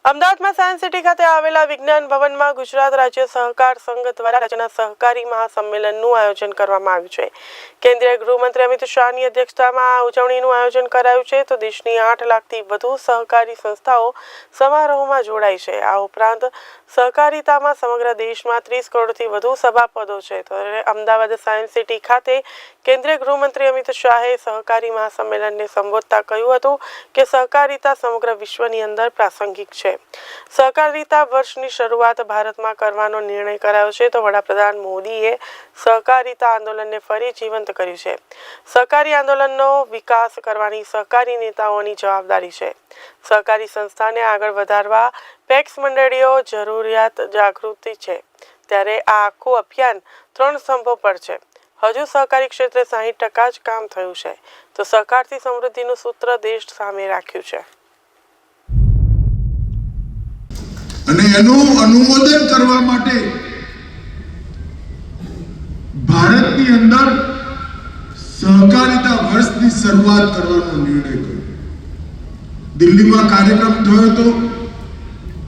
અમદાવાદમાં science city ખાતે આવેલા વિજ્ઞાન ભવનમાં ગુજરાત રાજ્ય સહકાર સંઘ દ્વારા રાજ્યના સહકારી મહાસંમેલનનું આયોજન કરવામાં આવ્યું છે। કેન્દ્રીય ગૃહમંત્રી અમિત શાહની અધ્યક્ષતામાં આ ઉજવણીનું આયોજન કરાયું છે તો દેશની 8 લાખથી વધુ સહકારી સંસ્થાઓ સમારોહમાં જોડાઈ છે। આ ઉપરાંત સહકારિતામાં સમગ્ર દેશમાં 30 કરોડથી વધુ સભાપદો છે। તો અમદાવાદ સાયન્સ સિટી ખાતે કેન્દ્રીય ગૃહમંત્રી અમિત શાહે સહકારી મહાસંમેલનને સંબોધતા કહ્યું હતું કે સહકારિતા સમગ્ર વિશ્વની અંદર પ્રાસંગિક છે। સહકારિતા વર્ષની શરૂઆત ભારતમાં કરવાનો નિર્ણય કરાયો છે તો વડાપ્રધાન મોદીએ સહકારિતા આંદોલનને ફરી જીવંત કર્યું છે। સહકારી આંદોલનનો વિકાસ કરવાની સહકારી નેતાઓની જવાબદારી છે। સહકારી સંસ્થાને આગળ વધારવા પેક્સ મંડળીઓ જરૂરિયાત જાગૃતિ છે। ત્યારે આ આખું અભિયાન 3 સ્તંભો પર છે। હજુ સહકારી ક્ષેત્રે 60% જ કામ થયું છે તો સહકારથી સમૃદ્ધિનું સૂત્ર દેશ સામે રાખ્યું છે। અને એનું અનુમોદન કરવા માટે ભારતની અંદર સહકારિતા વર્ષની શરૂઆત કરવાનો નિર્ણય કર્યો। દિલ્હીમાં કાર્યક્રમ થયો હતો,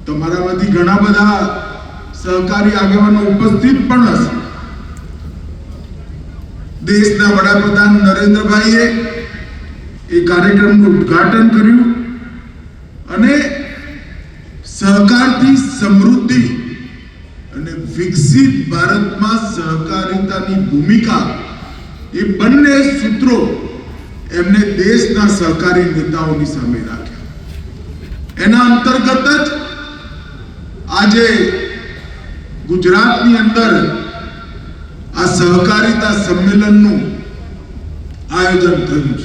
તમારામાંથી ઘણા બધા સહકારી આગેવાનો ઉપસ્થિત પણ હશે। દેશના વડાપ્રધાન નરેન્દ્રભાઈએ એ કાર્યક્રમનું ઉદ્ઘાટન કર્યું અને સહકારથી સમૃદ્ધિ અને વિકસિત ભારતમાં સહકારિતાની ભૂમિકા એ બંને સૂત્રો એમને દેશના સહકારી નેતાઓની સામે રાખ્યા। એના અંતર્ગત જ આજે ગુજરાતની અંદર આ સહકારિતા સંમેલનનું આયોજન થયું